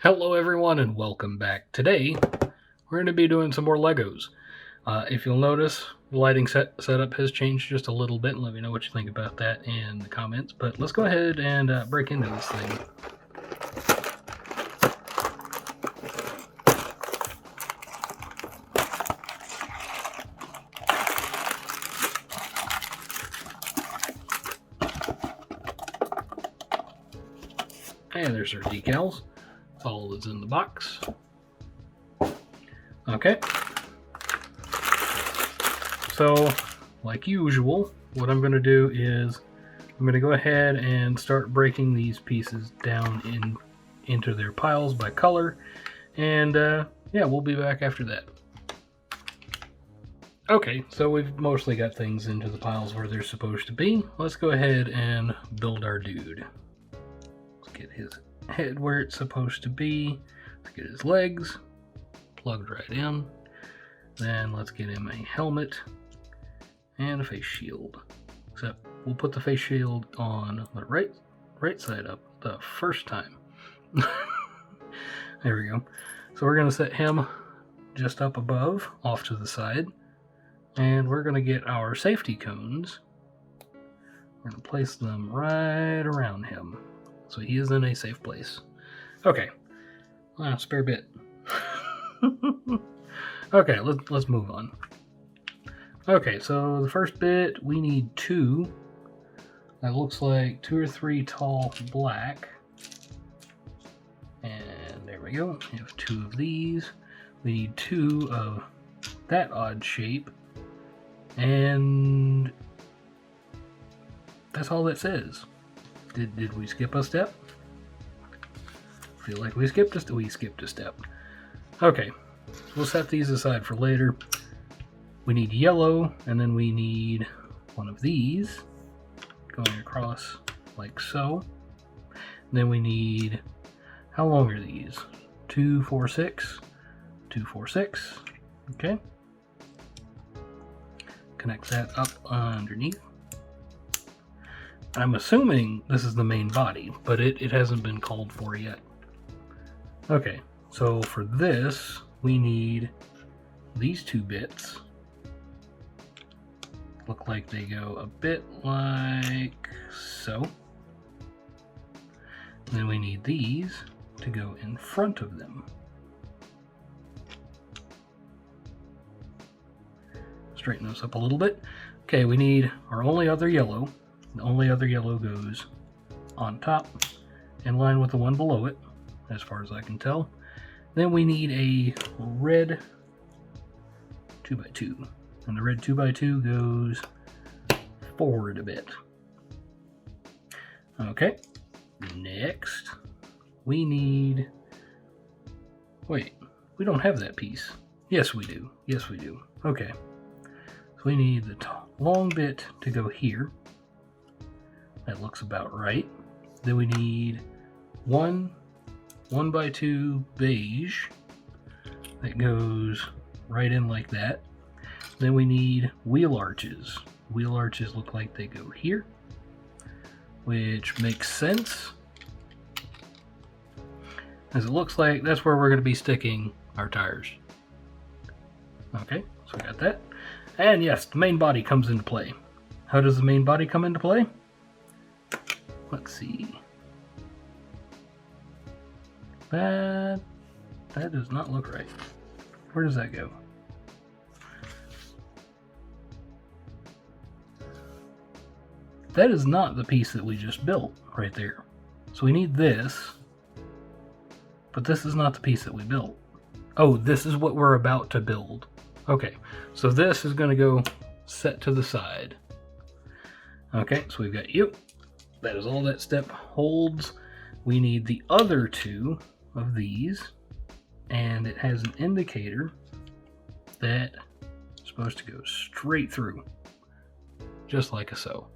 Hello everyone and welcome back. Today we're going to be doing some more Legos. If you'll notice, the lighting setup has changed just a little bit. Let me know what you think about that in the comments. But let's go ahead and break into this thing. And there's our decals. That's all that's in the box. Okay. So, like usual, what I'm going to do is I'm going to go ahead and start breaking these pieces down into their piles by color. And yeah, we'll be back after that. Okay, so we've mostly got things into the piles where they're supposed to be. Let's go ahead and build our dude. Let's get his head where it's supposed to be. Let's get his legs plugged right in. Then let's get him a helmet and a face shield. Except we'll put the face shield on the right side up the first time. There we go. So we're going to set him just up above, off to the side. And we're going to get our safety cones. We're going to place them right around him, so he is in a safe place. Okay. Spare bit. Okay, let's move on. Okay, so the first bit, we need two. That looks like 2 or 3 tall black. And there we go. We have 2 of these. We need 2 of that odd shape. And that's all that says. Did we skip a step? Feel like we skipped a step. Okay, we'll set these aside for later. We need yellow, and then we need one of these going across like so. And then we need, how long are these? 2, 4, 6. 2, 4, 6. Okay. Connect that up underneath. I'm assuming this is the main body, but it hasn't been called for yet. Okay, so for this, we need these 2 bits. Look like they go a bit like so. And then we need these to go in front of them. Straighten those up a little bit. Okay, we need our only other yellow. The only other yellow goes on top, in line with the one below it, as far as I can tell. Then we need a red 2x2, and the red 2x2 goes forward a bit. Okay, next we need, wait, we don't have that piece. Yes we do, yes we do. Okay, so we need the long bit to go here. That looks about right. Then we need 1x2 beige that goes right in like that. Then we need wheel arches. Wheel arches look like they go here, which makes sense, as it looks like that's where we're going to be sticking our tires. Okay, so we got that. And yes, the main body comes into play. How does the main body come into play? Let's see. That does not look right. Where does that go? That is not the piece that we just built right there. So we need this, but this is not the piece that we built. Oh, this is what we're about to build. Okay, so this is going to go set to the side. Okay, so we've got you. That is all that step holds. We need the other 2 of these, and it has an indicator that is supposed to go straight through, just like a so.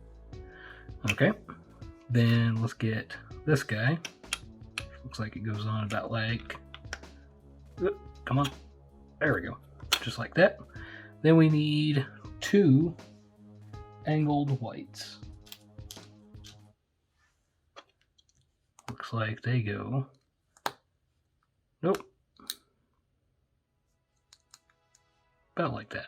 Okay, then let's get this guy. Looks like it goes on about like, come on, there we go, just like that. Then we need 2 angled whites. Looks like they go Nope. About like that.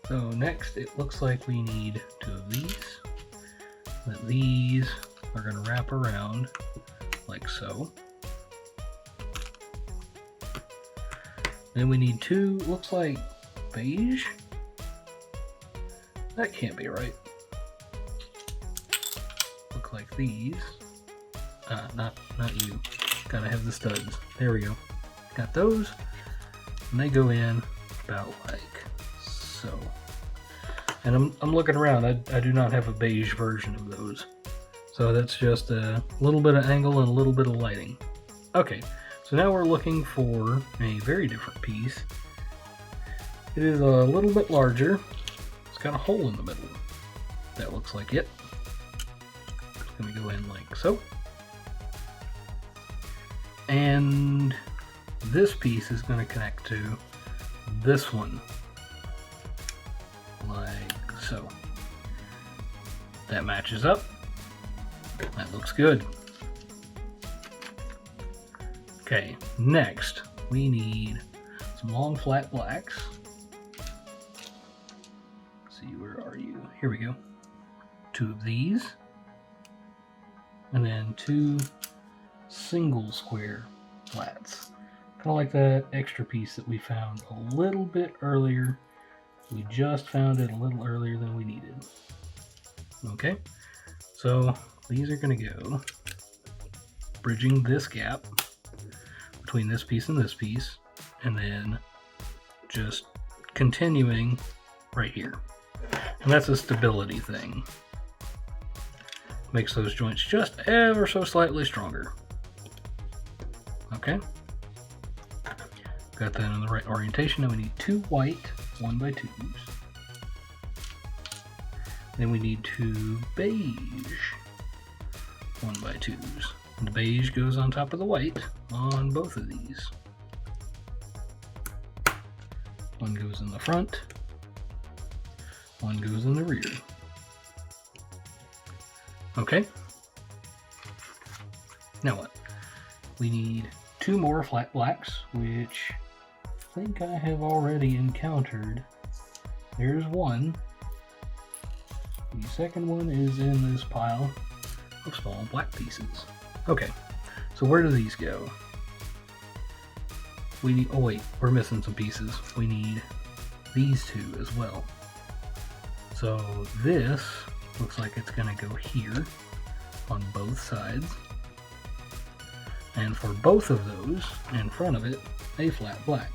So next, it looks like we need 2 of these. That these are going to wrap around like so. Then we need 2, looks like beige. That can't be right. Look like these. Not you. Gotta have the studs. There we go. Got those. And they go in about like so. And I'm looking around. I do not have a beige version of those. So that's just a little bit of angle and a little bit of lighting. Okay, so now we're looking for a very different piece. It is a little bit larger. It's got a hole in the middle. That looks like it. It's going to go in like so. And this piece is going to connect to this one. Like so. That matches up. That looks good. Okay, next we need some long flat blacks. Let's see, where are you? Here we go. 2 of these. And then 2 single square flats. Kind of like that extra piece that we found a little bit earlier. We just found it a little earlier than we needed. Okay, so these are going to go bridging this gap between this piece and this piece, and then just continuing right here. And that's a stability thing. Makes those joints just ever so slightly stronger. Okay. Got that in the right orientation. Now we need 2 white 1x2s. Then we need 2 beige 1x2s. And the beige goes on top of the white on both of these. One goes in the front, one goes in the rear. Okay. Now what? We need 2 more flat blacks, which I think I have already encountered. There's one. The second one is in this pile of small black pieces. Okay, so where do these go? We need, oh wait, we're missing some pieces. We need these 2 as well. So this looks like it's gonna go here on both sides. And for both of those, in front of it, a flat black.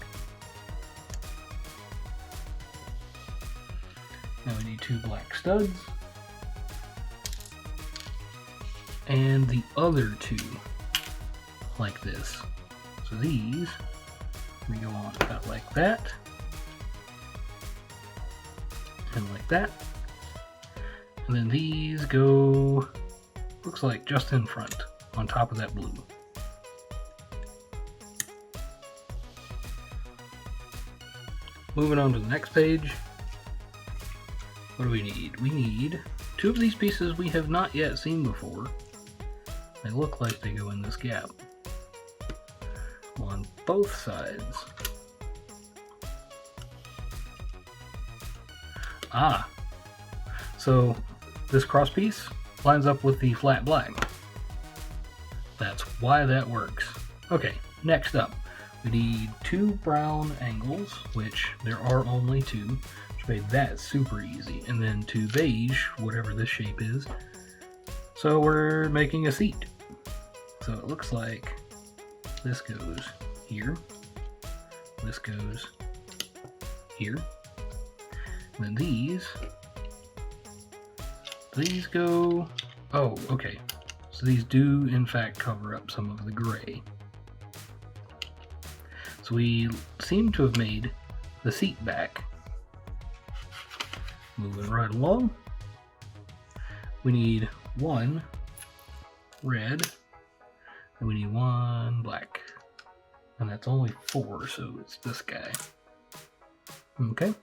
Now we need 2 black studs. And the other 2, like this. So these, we go on about like that. And like that. And then these go, looks like just in front, on top of that blue. Moving on to the next page. What do we need? We need 2 of these pieces we have not yet seen before. They look like they go in this gap on both sides. Ah, so this cross piece lines up with the flat black. That's why that works. Okay, next up, we need 2 brown angles, which there are only 2, which made that super easy, and then 2 beige, whatever this shape is. So we're making a seat. So it looks like this goes here, this goes here, and then these go, oh, okay. So these do in fact cover up some of the gray. So we seem to have made the seat back. Moving right along. We need 1 red, and we need 1 black. And that's only 4, so it's this guy. Okay.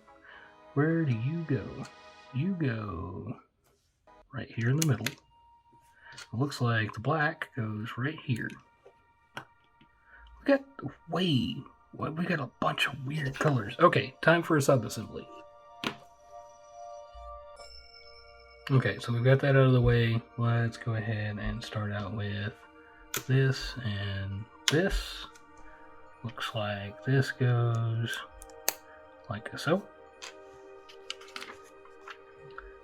Where do you go? You go right here in the middle. It looks like the black goes right here. We got we got a bunch of weird colors. Okay, time for a sub-assembly. Okay, so we've got that out of the way. Let's go ahead and start out with this and this. Looks like this goes like so.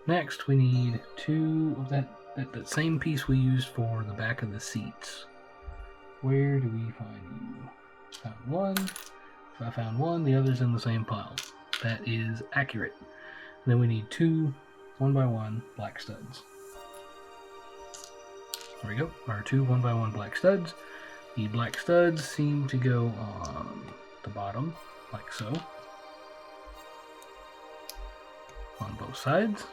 Next, we need two of that same piece we used for the back of the seats. Where do we find you? Found one. If I found one, the other's in the same pile. That is accurate. And then we need two 1x1 black studs. There we go. Our two 1x1 black studs. The black studs seem to go on the bottom, like so. On both sides.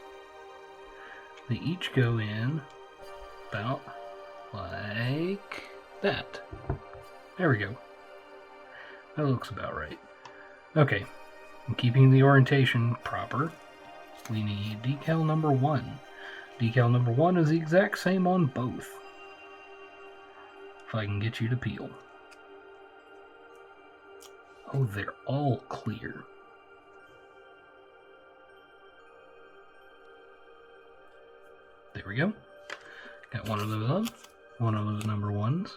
They each go in about like that. There we go. That looks about right. Okay, and keeping the orientation proper, we need decal number 1. Decal number 1 is the exact same on both. If I can get you to peel. Oh, they're all clear. There we go. Got one of those on. One of those number 1s.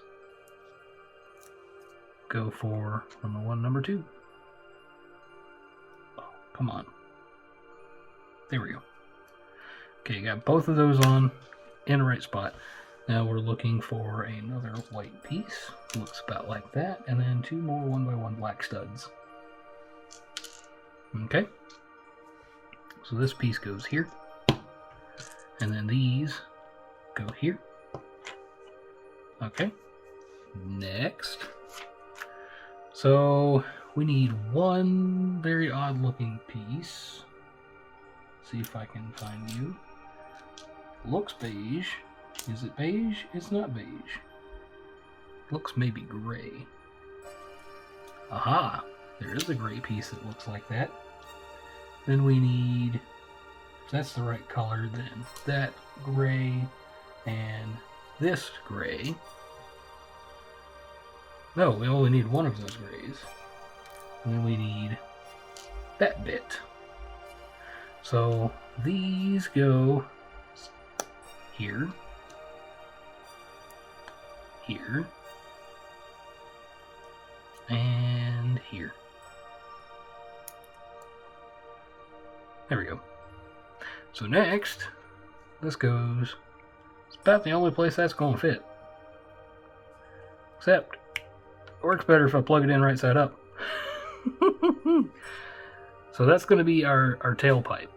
Go for number 1, number 2. Oh, come on. There we go. Okay, got both of those on in the right spot. Now we're looking for another white piece. Looks about like that. And then two more 1x1 black studs. Okay. So this piece goes here. And then these go here. Okay. Next. So we need one very odd looking piece. See if I can find you. Looks beige. Is it beige? It's not beige. Looks maybe gray. Aha! There is a gray piece that looks like that. Then we need, if that's the right color, then that gray and this gray. No, we only need one of those grays. And then we need that bit. So these go here, here, and here. There we go. So next, this goes, it's about the only place that's going to fit. Except, it works better if I plug it in right side up. So that's going to be our tailpipe.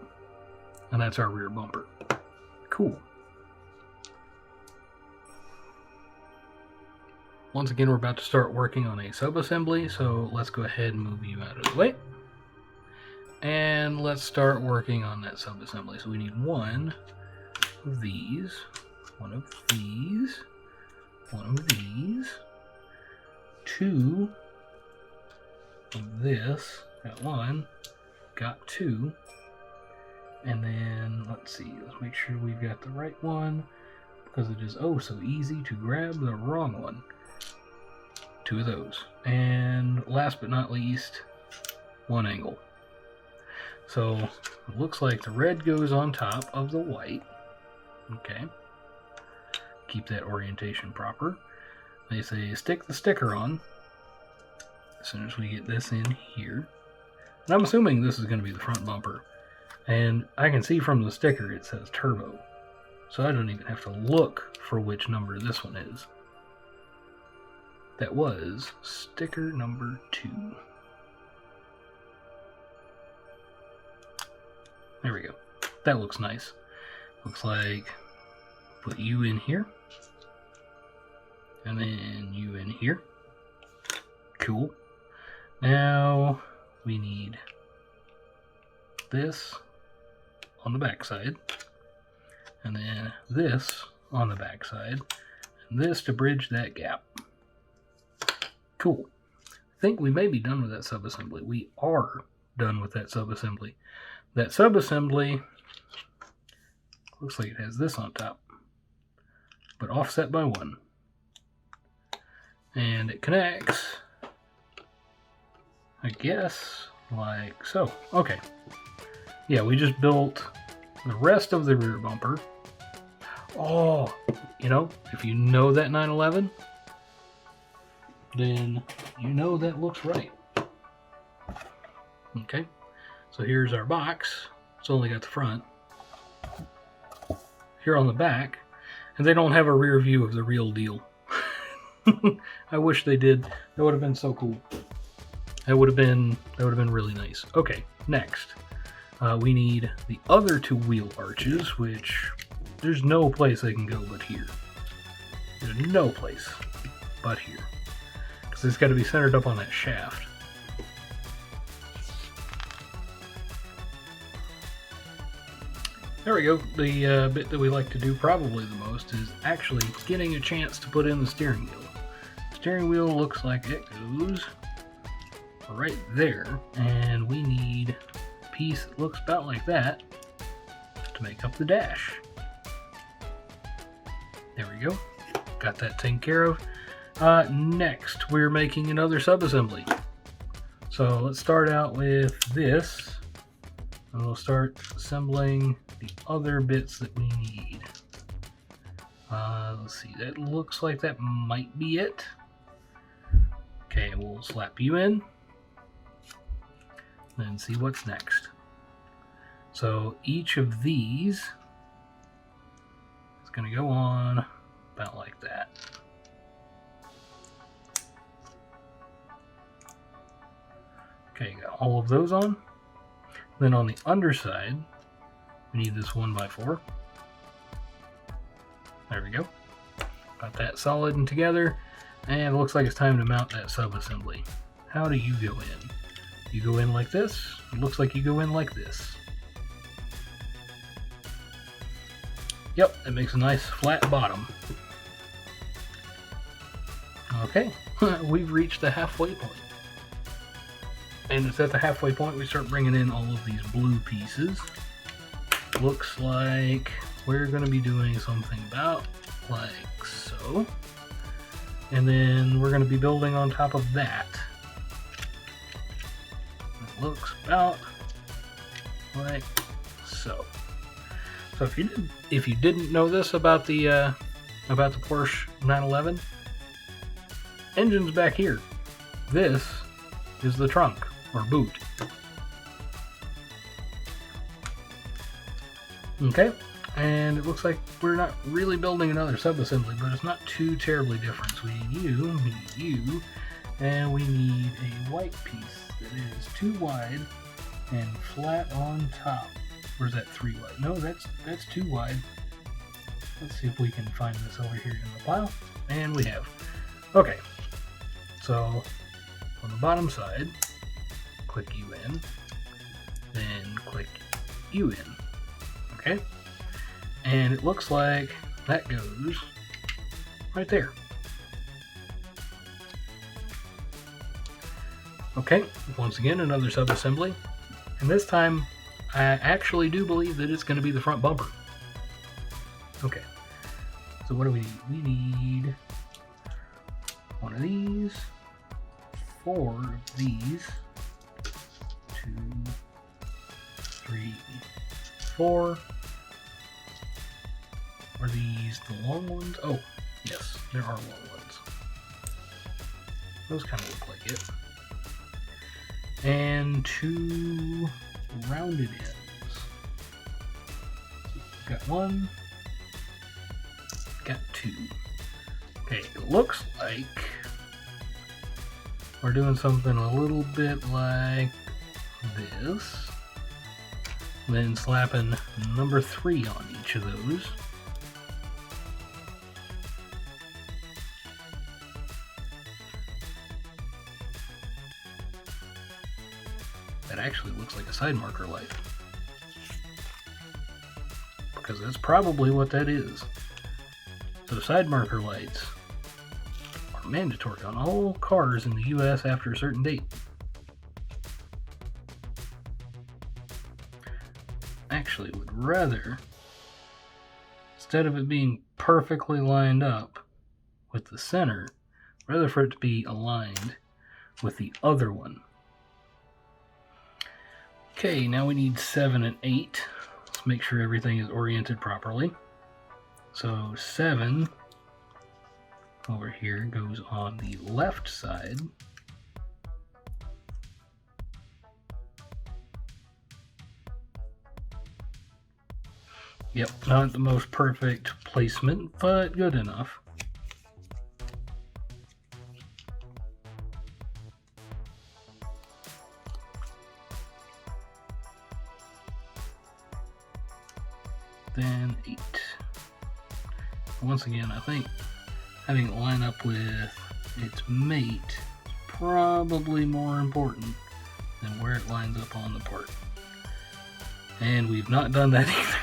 And that's our rear bumper. Cool. Once again, we're about to start working on a sub-assembly, so let's go ahead and move you out of the way. And let's start working on that sub-assembly. So we need one of these, one of these, one of these, two of this, got one, got two, and then let's see, let's make sure we've got the right one, because it is oh so easy to grab the wrong one. Two of those. And last but not least, one angle. So it looks like the red goes on top of the white. Okay. Keep that orientation proper. They say stick the sticker on as soon as we get this in here. And I'm assuming this is going to be the front bumper. And I can see from the sticker it says turbo. So I don't even have to look for which number this one is. That was sticker number 2. There we go. That looks nice. Looks like put you in here. And then you in here. Cool. Now we need this on the back side. And then this on the back side. And this to bridge that gap. Cool. I think we may be done with that sub-assembly. We are done with that sub-assembly. That sub-assembly looks like it has this on top, but offset by 1. And it connects, I guess, like so. Okay. Yeah, we just built the rest of the rear bumper. Oh, you know, if you know that 911, then you know that looks right. Okay, so here's our box. It's only got the front. Here on the back, and they don't have a rear view of the real deal. I wish they did. That would have been so cool. That would have been really nice. Okay, next. We need the other 2 wheel arches, which there's no place they can go but here. There's no place but here. Because it's got to be centered up on that shaft. There we go. The bit that we like to do probably the most is actually getting a chance to put in the steering wheel. The steering wheel looks like it goes right there, and we need a piece that looks about like that to make up the dash. There we go. Got that taken care of. Next, we're making another sub-assembly. So let's start out with this, and we'll start assembling the other bits that we need. Let's see, that looks like that might be it. Okay, we'll slap you in, then see what's next. So each of these is going to go on about like that. Okay, got all of those on. Then on the underside, we need this 1x4. There we go. Got that solid and together, and it looks like it's time to mount that sub-assembly. How do you go in? You go in like this. It looks like you go in like this. Yep, it makes a nice flat bottom. Okay, we've reached the halfway point. And it's at the halfway point we start bringing in all of these blue pieces. Looks like we're going to be doing something about like so. And then we're going to be building on top of that. It looks about like so. So if you didn't know this about the Porsche 911, engine's back here. This is the trunk or boot. Okay, and it looks like we're not really building another sub-assembly, but it's not too terribly different. So we need you, and we need a white piece that is 2 wide and flat on top. Or is that 3 wide? No, that's 2 wide. Let's see if we can find this over here in the pile. And we have. Okay, so on the bottom side, click you in, then click you in. Okay, and it looks like that goes right there. Okay, once again another sub-assembly, and this time I actually do believe that it's going to be the front bumper. Okay, so what do we need? We need 1 of these, 4 of these, 2, 3, 4. Are these the long ones? Oh, yes, there are long ones. Those kind of look like it. And 2 rounded ends. Got 1. Got 2. Okay, it looks like we're doing something a little bit like this. Then slapping number 3 on each of those. That actually looks like a side marker light. Because that's probably what that is. So side marker lights are mandatory on all cars in the US after a certain date. Actually would rather instead of it being perfectly lined up with the center, rather for it to be aligned with the other one. Okay, now we need 7 and 8. Let's make sure everything is oriented properly. So 7 over here goes on the left side. Yep, not the most perfect placement, but good enough. Then 8. Once again, I think having it line up with its mate is probably more important than where it lines up on the part. And we've not done that either.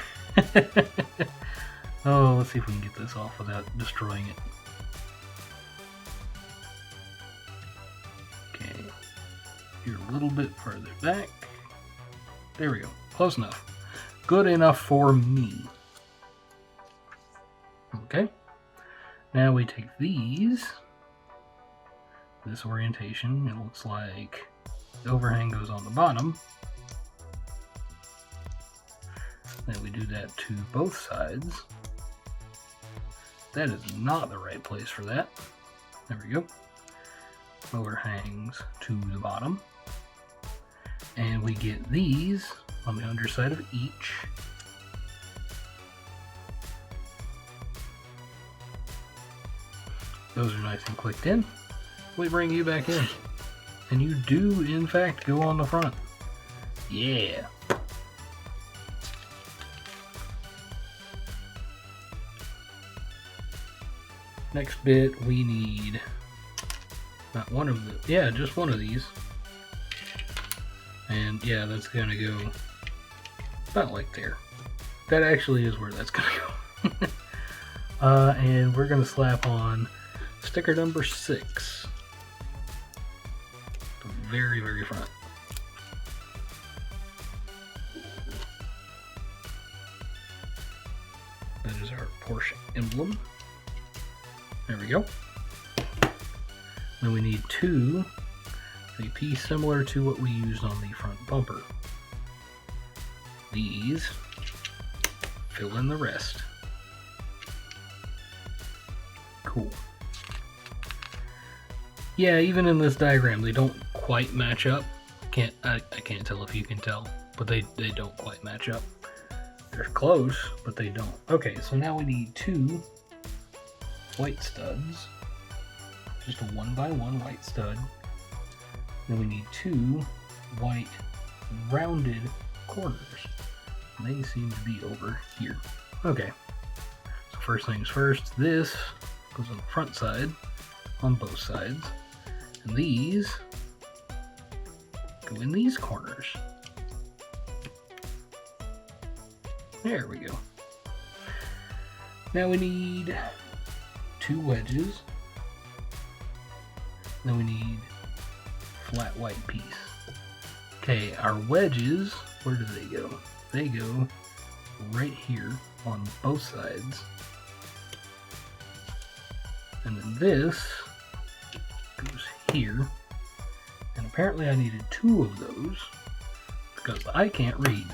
Oh, let's see if we can get this off without destroying it. Okay, you're a little bit further back. There we go, close enough. Good enough for me. Okay, now we take these, this orientation, it looks like the overhang goes on the bottom. Then we do that to both sides. That is not the right place for that. There we go. Overhangs to the bottom. And we get these on the underside of each. Those are nice and clicked in. We bring you back in. And you do, in fact, go on the front. Yeah. Next bit, we need not one of the, yeah, just one of these. And yeah, that's gonna go about like there. That actually is where that's gonna go. And we're gonna slap on sticker number 6. The very, very front. That is our Porsche emblem. There we go. Then we need 2, a piece similar to what we used on the front bumper. These fill in the rest. Cool. Yeah, even in this diagram, they don't quite match up. I can't tell if you can tell, but they don't quite match up. They're close, but they don't. Okay, so now we need 2 white studs, just a 1x1 white stud. Then we need 2 white rounded corners. They seem to be over here. Okay, so first things first, this goes on the front side, on both sides, and these go in these corners. There we go. Now we need 2 wedges. Then we need flat white piece. Okay, our wedges, where do they go? They go right here on both sides. And then this goes here. And apparently I needed 2 of those because I can't read.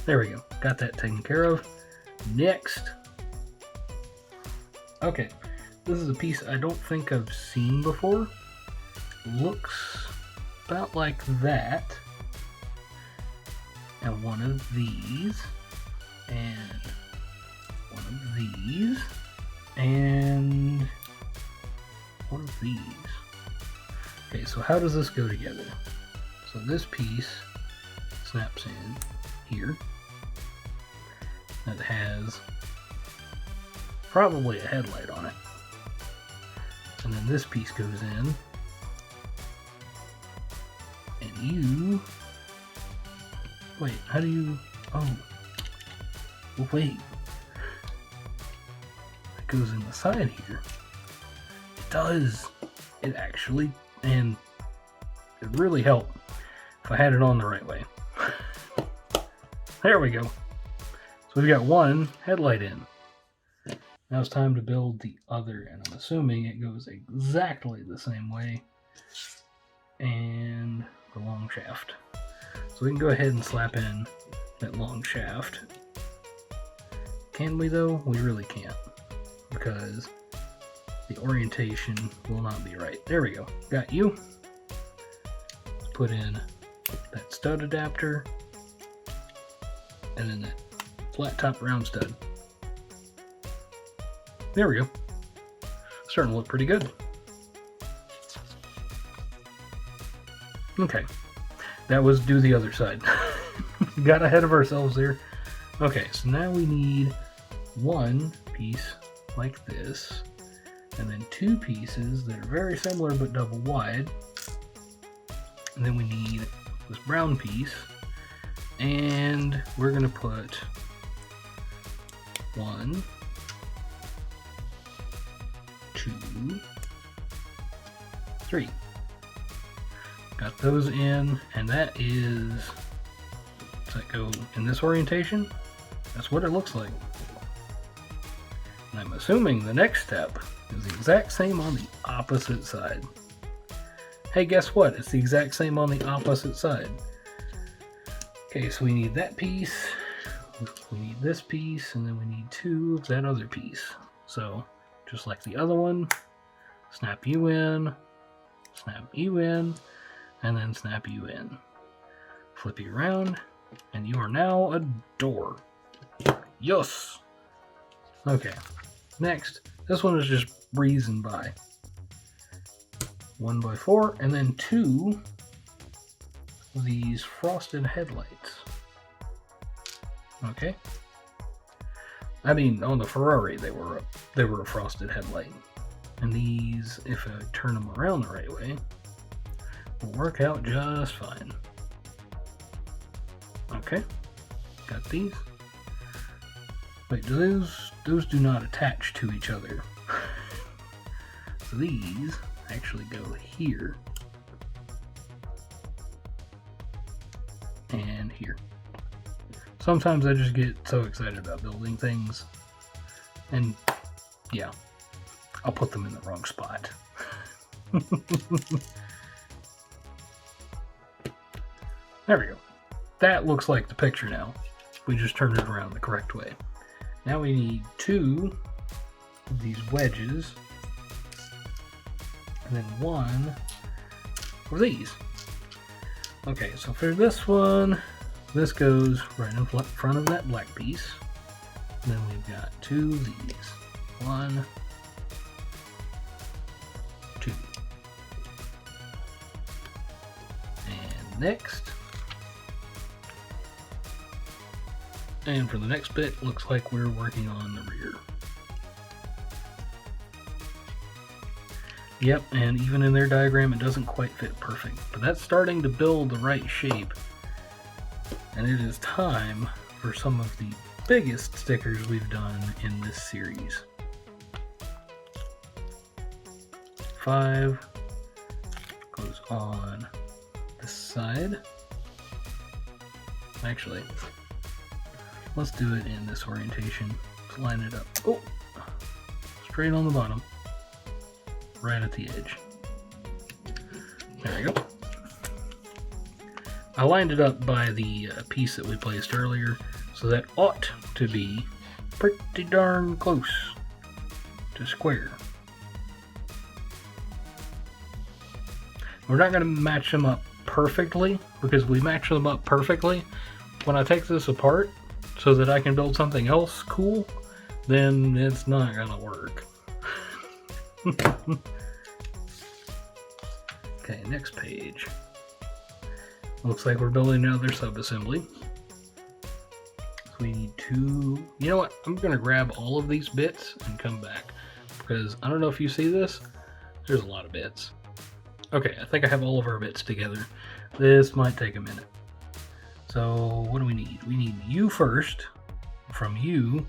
There we go. Got that taken care of. Next. Okay, this is a piece I don't think I've seen before. Looks about like that. And one of these. And one of these. And one of these. Okay, so how does this go together? So this piece snaps in here. That has probably a headlight on it. And then this piece goes in. And you... Wait, how do you... Oh. Well, wait. It goes in the side here. It does. It actually... And it really helped if I had it on the right way. There we go. So we've got one headlight in. Now it's time to build the other, and I'm assuming it goes exactly the same way. And the long shaft. So we can go ahead and slap in that long shaft. Can we though? We really can't, because the orientation will not be right. There we go. Got you. Let's put in that stud adapter, and then that flat top round stud. There we go. Starting to look pretty good. Okay, that was do the other side. Got ahead of ourselves there. Okay, so now we need one piece like this, and then two pieces that are very similar but double wide. And then we need this brown piece, and we're going to put 1, 2, 3. Got those in, and that is, does that go in this orientation? That's what it looks like. And I'm assuming the next step is the exact same on the opposite side. Hey, guess what? It's the exact same on the opposite side. Okay, so we need that piece, we need this piece, and then we need 2 of that other piece. So, just like the other one, snap you in, and then snap you in. Flip you around, and you are now a door. Yes! Okay, next, this one is just breezing by. 1x4, and then 2 of these frosted headlights. Okay. I mean, on the Ferrari, they were a frosted headlight. And these, if I turn them around the right way, will work out just fine. Okay, got these. Wait, do those do not attach to each other? So these actually go here and here. Sometimes I just get so excited about building things, and yeah, I'll put them in the wrong spot. There we go. That looks like the picture now. We just turned it around the correct way. Now we need 2 of these wedges, and then 1 of these. Okay, so for this one, this goes right in front of that black piece. And then we've got 2 of these. 1, 2. And next. And for the next bit, looks like we're working on the rear. Yep, and even in their diagram, it doesn't quite fit perfect. But that's starting to build the right shape. And it is time for some of the biggest stickers we've done in this series. 5 goes on this side. Actually, let's do it in this orientation. Let's line it up. Oh, straight on the bottom. Right at the edge. There we go. I lined it up by the piece that we placed earlier, so that ought to be pretty darn close to square. We're not going to match them up perfectly, because we match them up perfectly. When I take this apart so that I can build something else cool, then it's not going to work. Okay, next page. Looks like we're building another sub-assembly. So we need 2... You know what? I'm going to grab all of these bits and come back, because I don't know if you see this. There's a lot of bits. Okay, I think I have all of our bits together. This might take a minute. So what do we need? We need you first. From you,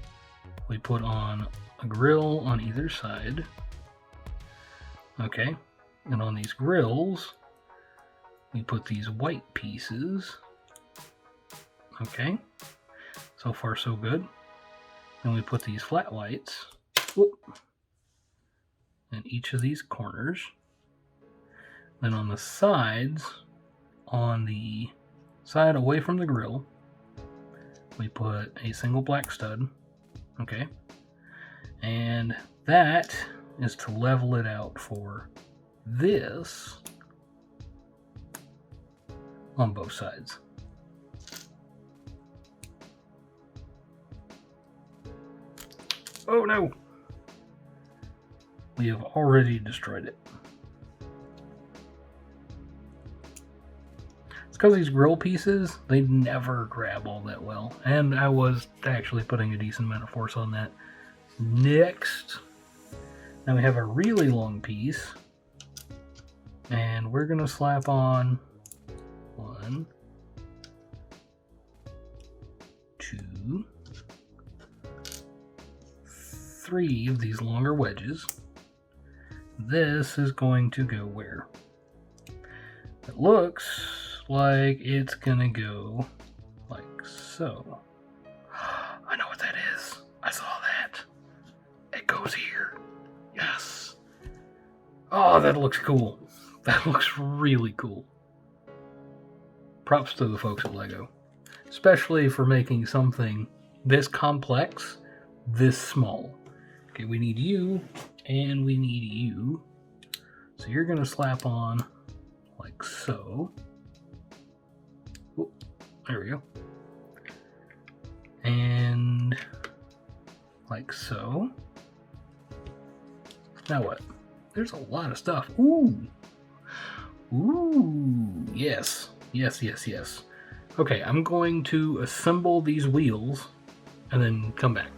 we put on a grill on either side. Okay, and on these grills, we put these white pieces. Okay, So far, so good. Then we put these flat lights in each of these corners. Then on the sides, on the side away from the grill, we put a single black stud. Okay. And that is to level it out for this on both sides. Oh no! We have already destroyed it. It's because these grill pieces, they never grab all that well. And I was actually putting a decent amount of force on that. Next, now we have a really long piece. And we're going to slap on 1, 2, 3 of these longer wedges. This is going to go where? It looks like it's gonna go like so. I know what that is. I saw that. It goes here. Yes. Oh, that looks cool. That looks really cool. Props to the folks at LEGO. Especially for making something this complex, this small. Okay, we need you, and we need you. So you're gonna slap on like so. Oh, there we go. And like so. Now what? There's a lot of stuff. Ooh. Ooh. Yes. Yes, yes, yes. Okay, I'm going to assemble these wheels and then come back.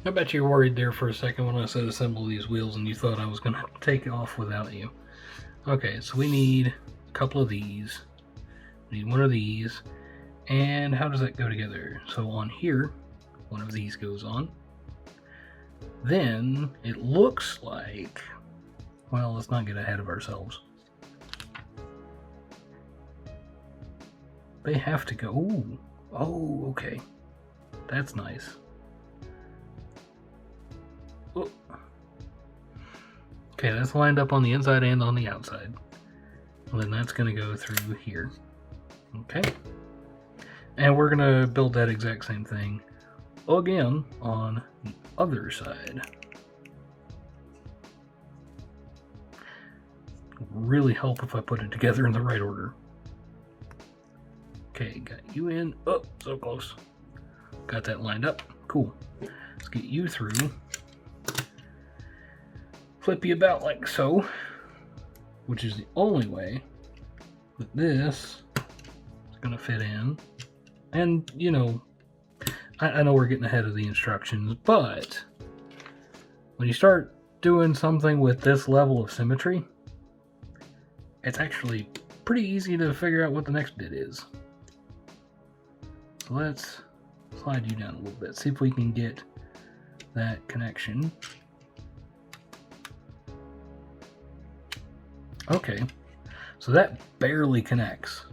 I bet you were worried there for a second when I said assemble these wheels and you thought I was going to take off without you. Okay, so we need a couple of these. We need one of these. And how does that go together? So on here, one of these goes on. Then it looks like, well, let's not get ahead of ourselves. They have to go. Ooh. Oh, okay. That's nice. Oh. Okay, that's lined up on the inside and on the outside. And then that's going to go through here. Okay. And we're going to build that exact same thing again on the other side. It'll really help if I put it together in the right order. Okay, got you in. Oh, so close. Got that lined up. Cool. Let's get you through. Flip you about like so, which is the only way that this is going to fit in. And, you know, I know we're getting ahead of the instructions, but when you start doing something with this level of symmetry, it's actually pretty easy to figure out what the next bit is. So let's slide you down a little bit, see if we can get that connection. Okay, so that barely connects.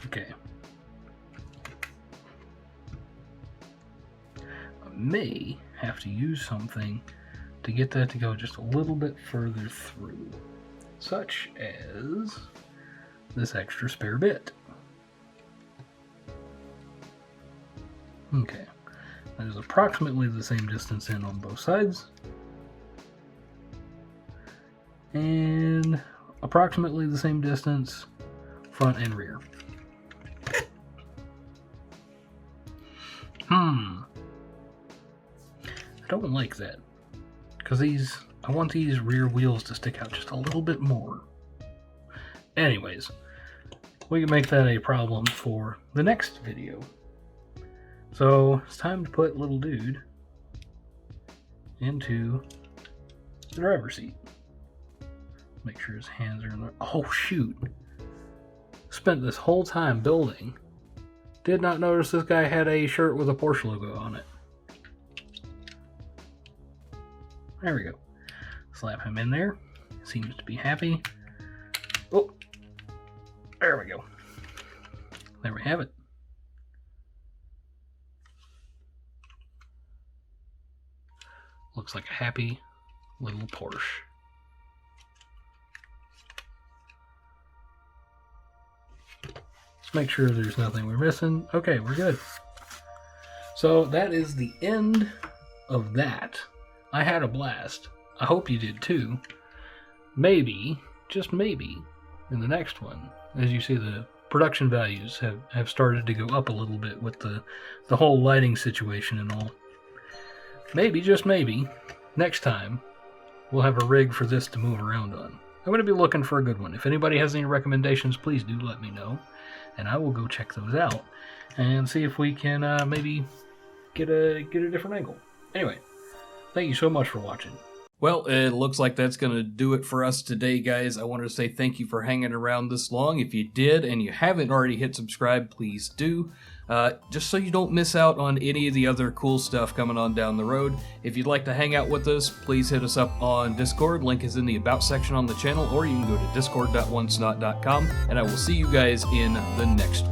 Okay. I may have to use something to get that to go just a little bit further through, such as this extra spare bit. Okay, that is approximately the same distance in on both sides. And approximately the same distance front and rear. I don't like that, because I want these rear wheels to stick out just a little bit more. Anyways, we can make that a problem for the next video. So it's time to put little dude into the driver's seat. Make sure his hands are in there. Oh shoot! Spent this whole time building. Did not notice this guy had a shirt with a Porsche logo on it. There we go. Slap him in there. Seems to be happy. Oh, there we go. There we have it. Looks like a happy little Porsche. Let's make sure there's nothing we're missing. Okay, we're good. So that is the end of that. I had a blast. I hope you did too. Maybe, just maybe, in the next one, as you see, the production values have started to go up a little bit with the whole lighting situation and all. Maybe, just maybe, next time, we'll have a rig for this to move around on. I'm going to be looking for a good one. If anybody has any recommendations, please do let me know, and I will go check those out and see if we can maybe get a different angle. Anyway, thank you so much for watching. Well, it looks like that's going to do it for us today, guys. I wanted to say thank you for hanging around this long. If you did and you haven't already hit subscribe, please do. Just so you don't miss out on any of the other cool stuff coming on down the road. If you'd like to hang out with us, please hit us up on Discord. Link is in the About section on the channel, or you can go to discord.wonsnot.com, and I will see you guys in the next one.